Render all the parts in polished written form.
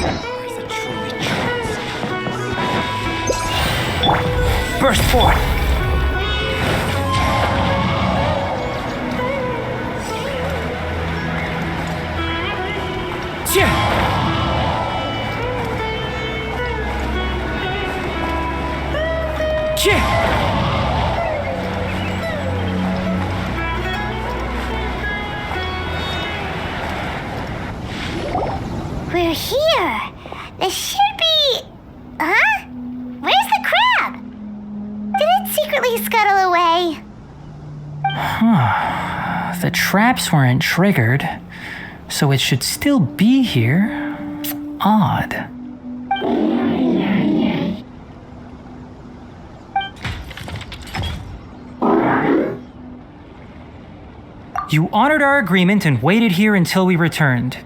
Is it truly true? Burst forth! We're here. This should be... Huh? Where's the crab? Did it secretly scuttle away? The traps weren't triggered, so it should still be here. Odd. You honored our agreement and waited here until we returned.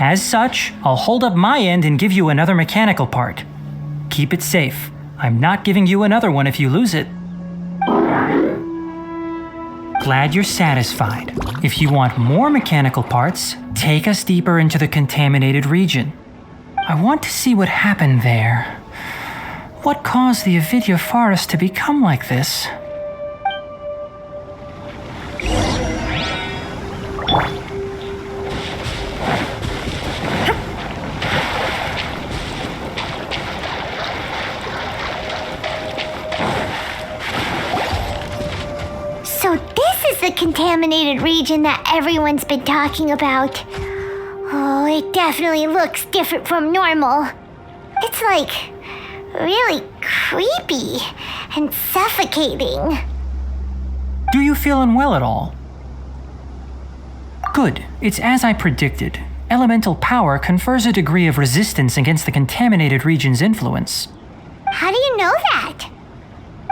As such, I'll hold up my end and give you another mechanical part. Keep it safe. I'm not giving you another one if you lose it. Glad you're satisfied. If you want more mechanical parts, take us deeper into the contaminated region. I want to see what happened there. What caused the Avidya forest to become like this? So this is the contaminated region that everyone's been talking about. Oh, it definitely looks different from normal. It's like really creepy and suffocating. Do you feel unwell at all? Good. It's as I predicted. Elemental power confers a degree of resistance against the contaminated region's influence. How do you know that?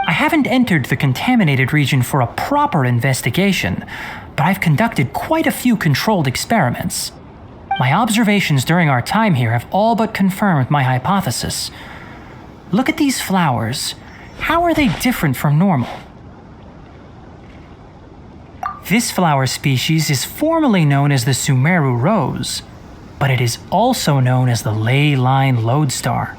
I haven't entered the contaminated region for a proper investigation, but I've conducted quite a few controlled experiments. My observations during our time here have all but confirmed my hypothesis. Look at these flowers. How are they different from normal? This flower species is formally known as the Sumeru rose, but it is also known as the ley line lodestar.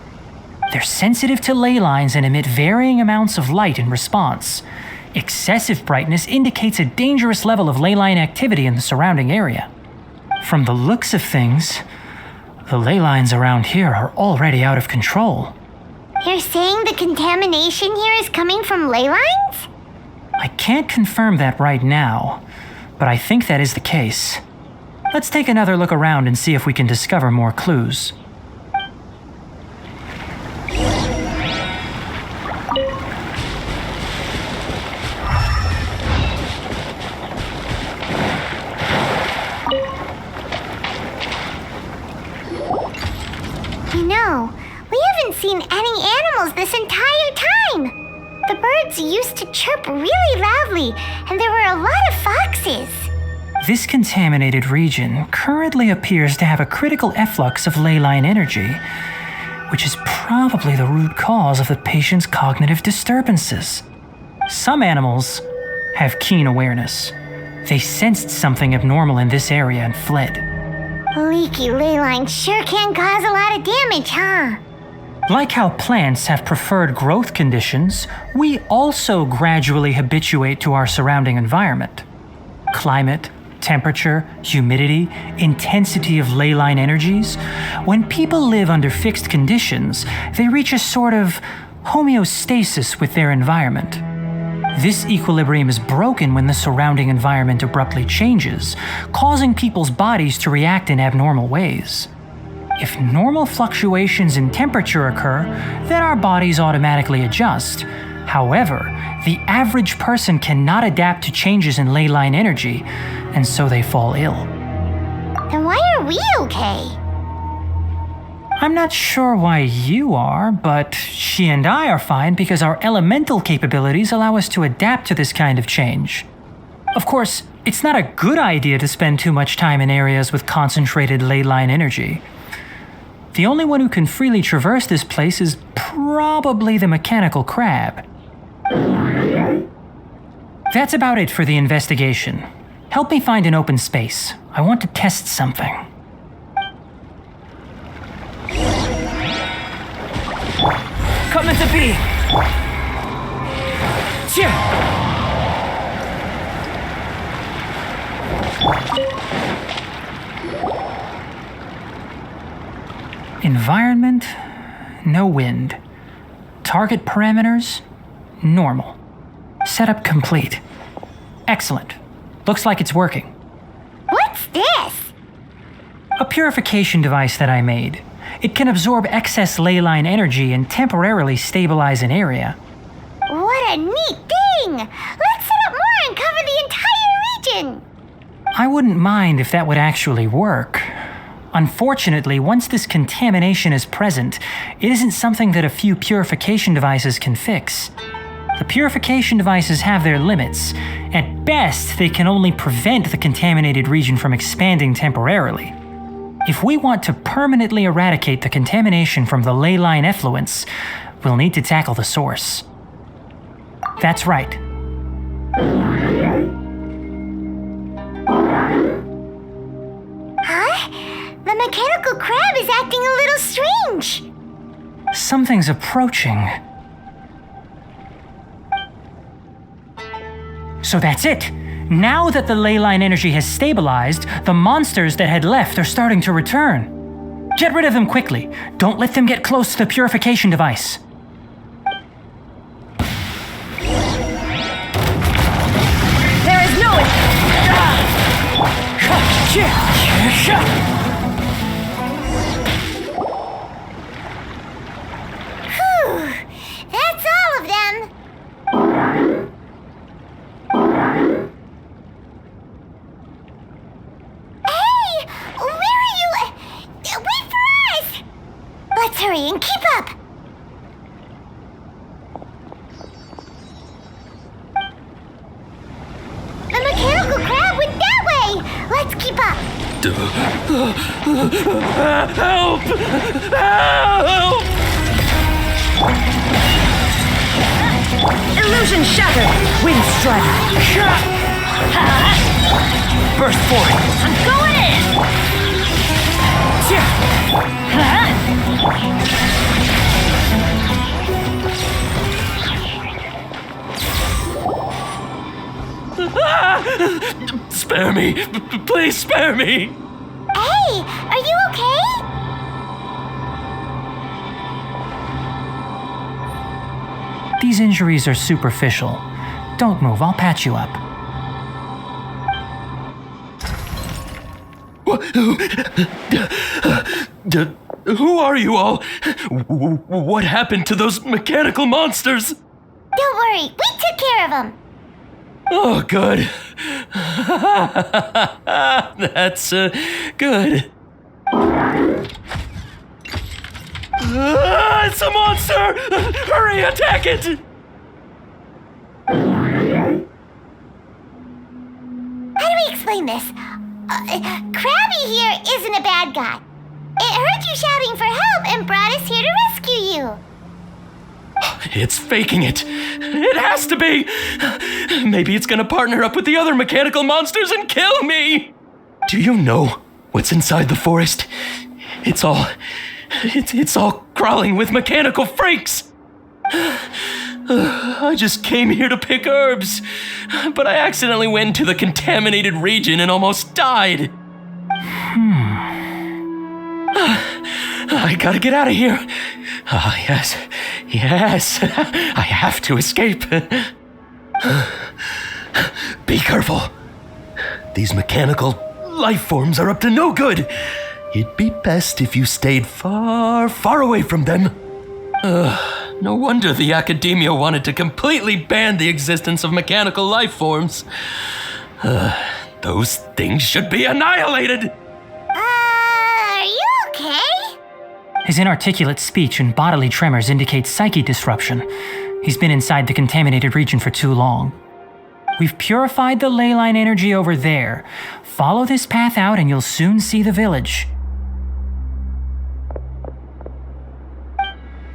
They're sensitive to ley lines and emit varying amounts of light in response. Excessive brightness indicates a dangerous level of ley line activity in the surrounding area. From the looks of things, the ley lines around here are already out of control. You're saying the contamination here is coming from ley lines? I can't confirm that right now, but I think that is the case. Let's take another look around and see if we can discover more clues. You know, we haven't seen any animals this entire time. The birds used to chirp really loudly, and there were a lot of foxes. This contaminated region currently appears to have a critical efflux of ley line energy, which is probably the root cause of the patient's cognitive disturbances. Some animals have keen awareness. They sensed something abnormal in this area and fled. Leaky ley lines sure can cause a lot of damage, huh? Like how plants have preferred growth conditions, we also gradually habituate to our surrounding environment. Climate, temperature, humidity, intensity of ley line energies. When people live under fixed conditions, they reach a sort of homeostasis with their environment. This equilibrium is broken when the surrounding environment abruptly changes, causing people's bodies to react in abnormal ways. If normal fluctuations in temperature occur, then our bodies automatically adjust. However, the average person cannot adapt to changes in ley line energy, and so they fall ill. Then why are we okay? I'm not sure why you are, but she and I are fine because our elemental capabilities allow us to adapt to this kind of change. Of course, it's not a good idea to spend too much time in areas with concentrated ley line energy. The only one who can freely traverse this place is probably the mechanical crab. That's about it for the investigation. Help me find an open space. I want to test something. come into being. Cheer. Environment, no wind. Target parameters, normal. Setup complete. Excellent. Looks like it's working. What's this? A purification device that I made. It can absorb excess ley line energy and temporarily stabilize an area. What a neat thing! Let's set up more and cover the entire region! I wouldn't mind if that would actually work. Unfortunately, once this contamination is present, it isn't something that a few purification devices can fix. The purification devices have their limits. At best, they can only prevent the contaminated region from expanding temporarily. If we want to permanently eradicate the contamination from the ley line effluents, we'll need to tackle the source. That's right. Huh? The mechanical crab is acting a little strange. Something's approaching. So that's it. Now that the ley line energy has stabilized, the monsters that had left are starting to return. Get rid of them quickly. Don't let them get close to the purification device. There is no... Whew. That's all of them. Hey! Where are you? Wait for us! Let's hurry and keep up. The mechanical crab went that way! Let's keep up! Help! Help! Illusion shattered! Wind strike! Burst forward. I'm going in! Spare me! Please spare me! Hey, are you okay? These injuries are superficial. Don't move, I'll patch you up. Who are you all? What happened to those mechanical monsters? Don't worry, we took care of them. Oh, good. That's good. It's a monster! Hurry, attack it! How do we explain this? Krabby here isn't a bad guy. It heard you shouting for help and brought us here to rescue you. It's faking it. It has to be. Maybe it's gonna partner up with the other mechanical monsters and kill me. Do you know what's inside the forest? It's all crawling with mechanical freaks. I just came here to pick herbs, but I accidentally went into the contaminated region and almost died. I gotta get out of here. Yes, I have to escape. Be careful. These mechanical life forms are up to no good. It'd be best if you stayed far, far away from them. No wonder the academia wanted to completely ban the existence of mechanical life forms. Those things should be annihilated. Are you okay? His inarticulate speech and bodily tremors indicate psyche disruption. He's been inside the contaminated region for too long. We've purified the ley line energy over there. Follow this path out and you'll soon see the village.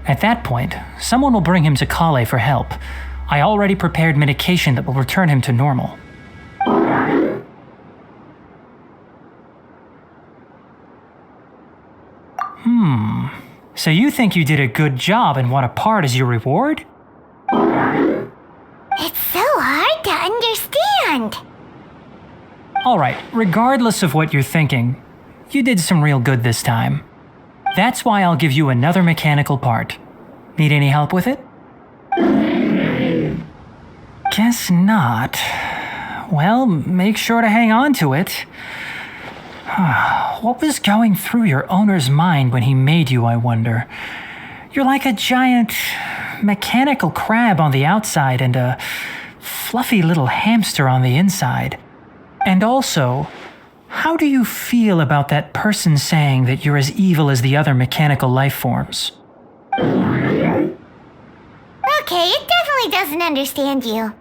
At that point, someone will bring him to Kale for help. I already prepared medication that will return him to normal. So you think you did a good job and want a part as your reward? It's so hard to understand. Alright, regardless of what you're thinking, you did some real good this time. That's why I'll give you another mechanical part. Need any help with it? Guess not. Well, make sure to hang on to it. What was going through your owner's mind when he made you, I wonder? You're like a giant mechanical crab on the outside and a fluffy little hamster on the inside. And also, how do you feel about that person saying that you're as evil as the other mechanical life forms? Okay, it definitely doesn't understand you.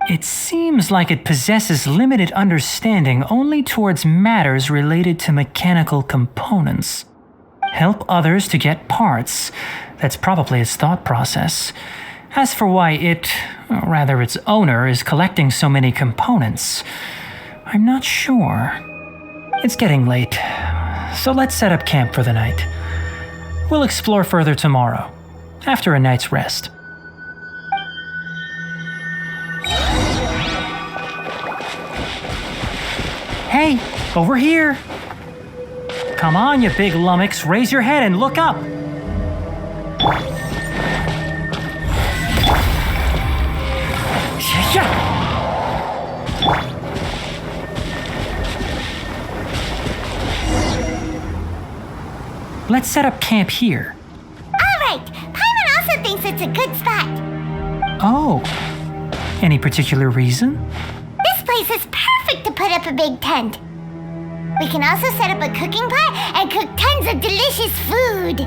It seems like it possesses limited understanding only towards matters related to mechanical components. Help others to get parts. That's probably its thought process. As for why it, or rather its owner, is collecting so many components, I'm not sure. It's getting late, so let's set up camp for the night. We'll explore further tomorrow, after a night's rest. Hey, over here! Come on, you big lummox, raise your head and look up! Let's set up camp here. Alright, Paimon also thinks it's a good spot. Oh, any particular reason? This place is perfect to put up a big tent. We can also set up a cooking pot and cook tons of delicious food.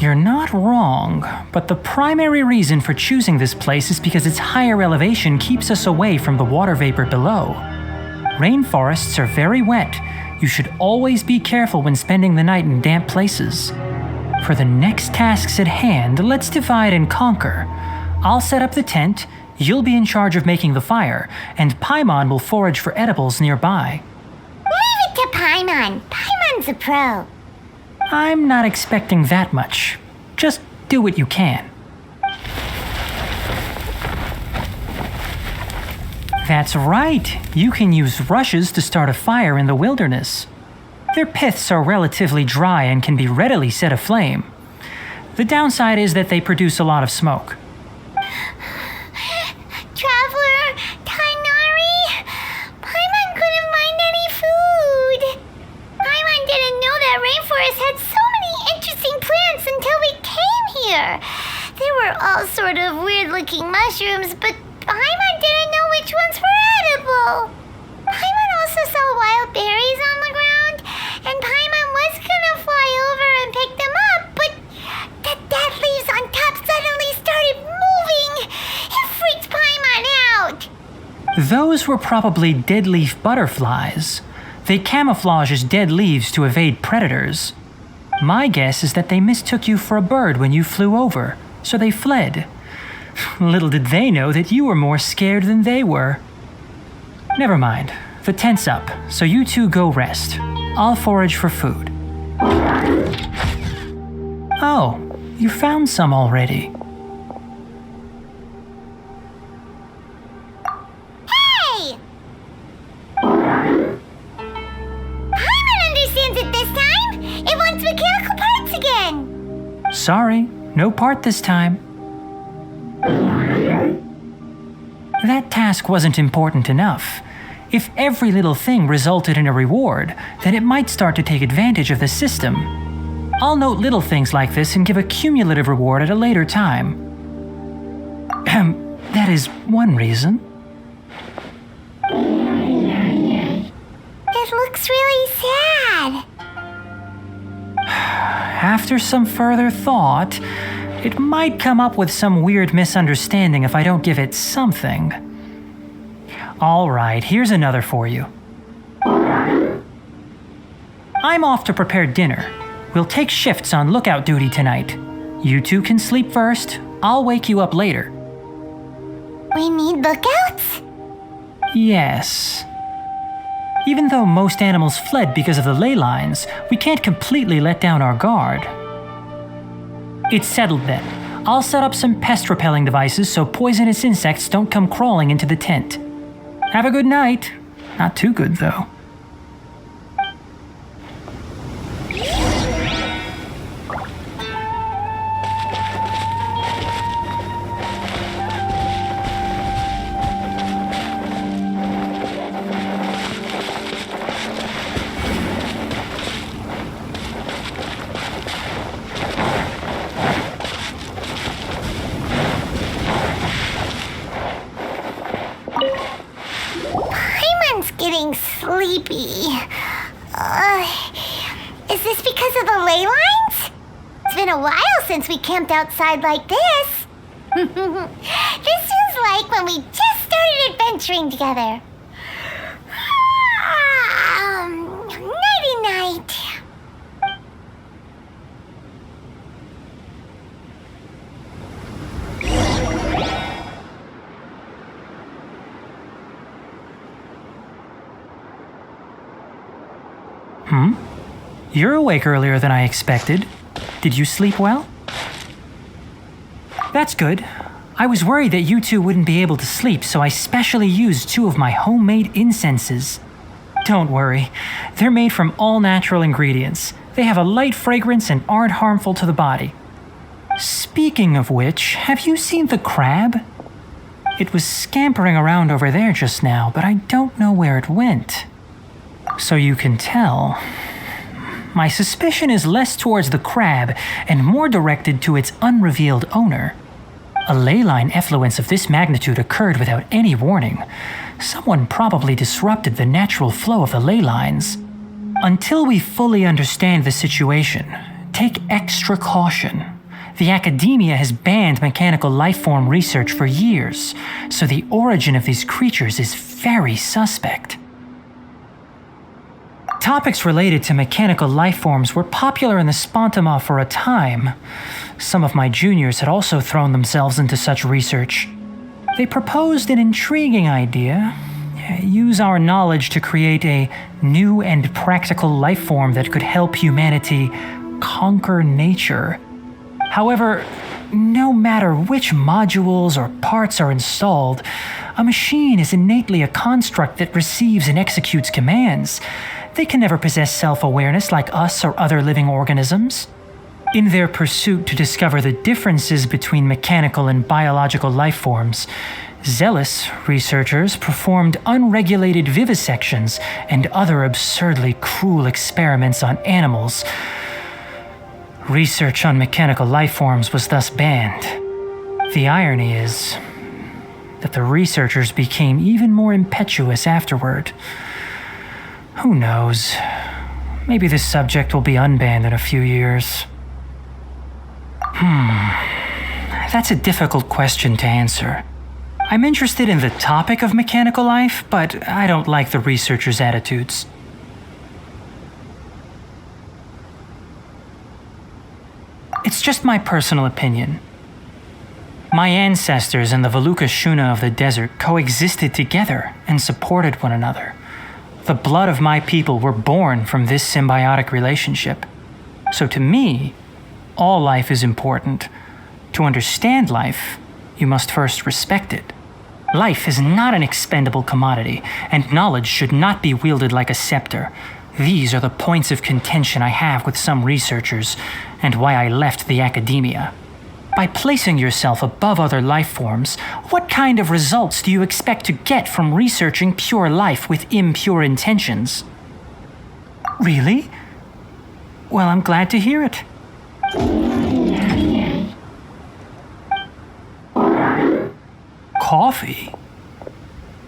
You're not wrong, but the primary reason for choosing this place is because its higher elevation keeps us away from the water vapor below. Rainforests are very wet. You should always be careful when spending the night in damp places. For the next tasks at hand, let's divide and conquer. I'll set up the tent, you'll be in charge of making the fire, and Paimon will forage for edibles nearby. Leave it to Paimon. Paimon's a pro. I'm not expecting that much. Just do what you can. That's right. You can use rushes to start a fire in the wilderness. Their piths are relatively dry and can be readily set aflame. The downside is that they produce a lot of smoke. Traveler, Tignari, Paimon couldn't find any food. Paimon didn't know that rainforest had so many interesting plants until we came here. They were all sort of weird-looking mushrooms, but Paimon didn't know which ones were edible. Paimon also saw wild berries on the ground, and Paimon was gonna fly over and pick them up, but the dead leaves on top suddenly started moving. It freaked Paimon out. Those were probably dead leaf butterflies. They camouflage as dead leaves to evade predators. My guess is that they mistook you for a bird when you flew over, so they fled. Little did they know that you were more scared than they were. Never mind. The tent's up, so you two go rest. I'll forage for food. Oh, you found some already. Hey! Paimon understands it this time. It wants mechanical parts again. Sorry, no part this time. That task wasn't important enough. If every little thing resulted in a reward, then it might start to take advantage of the system. I'll note little things like this and give a cumulative reward at a later time. That is one reason. It looks really sad. After some further thought, it might come up with some weird misunderstanding if I don't give it something. All right, here's another for you. I'm off to prepare dinner. We'll take shifts on lookout duty tonight. You two can sleep first. I'll wake you up later. We need lookouts? Yes. Even though most animals fled because of the ley lines, we can't completely let down our guard. It's settled then. I'll set up some pest-repelling devices so poisonous insects don't come crawling into the tent. Have a good night. Not too good, though. Getting sleepy. Is this because of the ley lines? It's been a while since we camped outside like this. This is like when we just started adventuring together. Nighty-night. You're awake earlier than I expected. Did you sleep well? That's good. I was worried that you two wouldn't be able to sleep, so I specially used 2 of my homemade incenses. Don't worry, they're made from all natural ingredients. They have a light fragrance and aren't harmful to the body. Speaking of which, have you seen the crab? It was scampering around over there just now, but I don't know where it went. So you can tell. My suspicion is less towards the crab and more directed to its unrevealed owner. A ley line effluence of this magnitude occurred without any warning. Someone probably disrupted the natural flow of the ley lines. Until we fully understand the situation, take extra caution. The academia has banned mechanical lifeform research for years, so the origin of these creatures is very suspect. Topics related to mechanical lifeforms were popular in the Spontama for a time. Some of my juniors had also thrown themselves into such research. They proposed an intriguing idea: use our knowledge to create a new and practical lifeform that could help humanity conquer nature. However, no matter which modules or parts are installed, a machine is innately a construct that receives and executes commands. They can never possess self-awareness like us or other living organisms. In their pursuit to discover the differences between mechanical and biological life forms, zealous researchers performed unregulated vivisections and other absurdly cruel experiments on animals. Research on mechanical life forms was thus banned. The irony is that the researchers became even more impetuous afterward. Who knows? Maybe this subject will be unbanned in a few years. That's a difficult question to answer. I'm interested in the topic of mechanical life, but I don't like the researchers' attitudes. It's just my personal opinion. My ancestors and the Valuka Shuna of the desert coexisted together and supported one another. The blood of my people were born from this symbiotic relationship. So to me, all life is important. To understand life, you must first respect it. Life is not an expendable commodity, and knowledge should not be wielded like a scepter. These are the points of contention I have with some researchers, and why I left the academia. By placing yourself above other life forms, what kind of results do you expect to get from researching pure life with impure intentions? Really? Well, I'm glad to hear it. Coffee?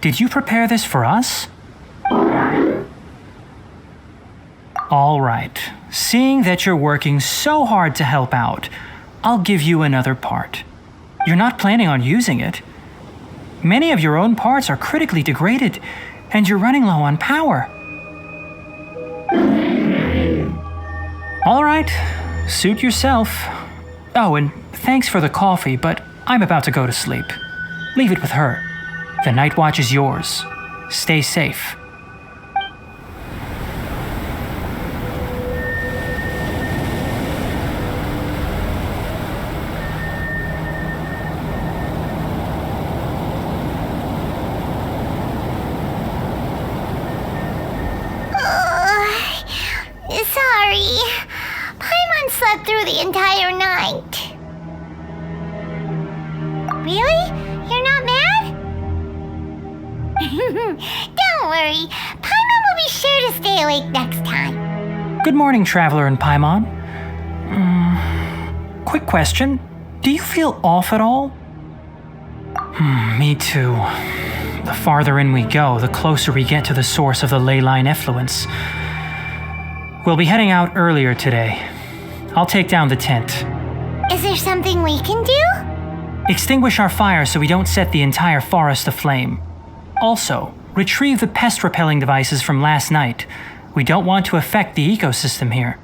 Did you prepare this for us? All right. Seeing that you're working so hard to help out, I'll give you another part. You're not planning on using it. Many of your own parts are critically degraded, and you're running low on power. All right, suit yourself. Oh, and thanks for the coffee, but I'm about to go to sleep. Leave it with her. The night watch is yours. Stay safe. slept through the entire night. Really? You're not mad? Don't worry. Paimon will be sure to stay awake next time. Good morning, Traveler and Paimon. Quick question. Do you feel off at all? Me too. The farther in we go, the closer we get to the source of the ley line effluence. We'll be heading out earlier today. I'll take down the tent. Is there something we can do? Extinguish our fire so we don't set the entire forest aflame. Also, retrieve the pest-repelling devices from last night. We don't want to affect the ecosystem here.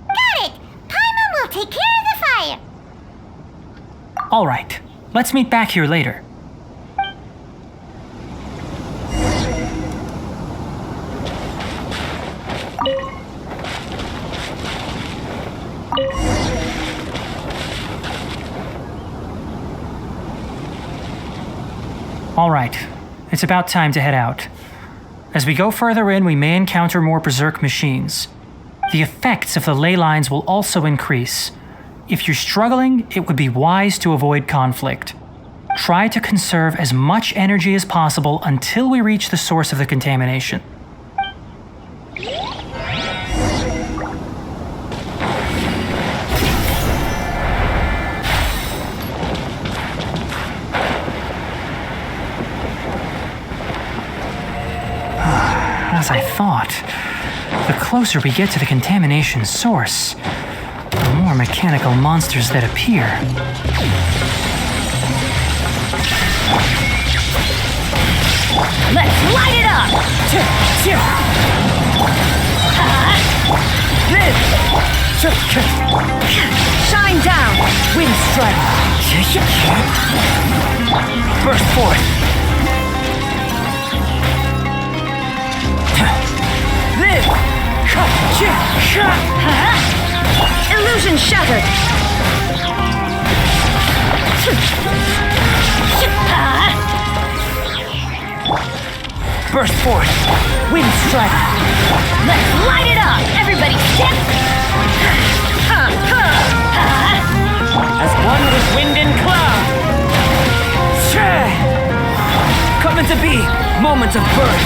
Got it! Paimon will take care of the fire. All right, let's meet back here later. All right, it's about time to head out. As we go further in, we may encounter more berserk machines. The effects of the ley lines will also increase. If you're struggling, it would be wise to avoid conflict. Try to conserve as much energy as possible until we reach the source of the contamination. As I thought, the closer we get to the contamination source, the more mechanical monsters that appear. Let's light it up! Shine down, wind strider! Burst forth! Live! Illusion shattered! Burst forth! Wind strider! Let's light it up! Everybody step! As one with wind and cloud! Coming to be! Moment of birth!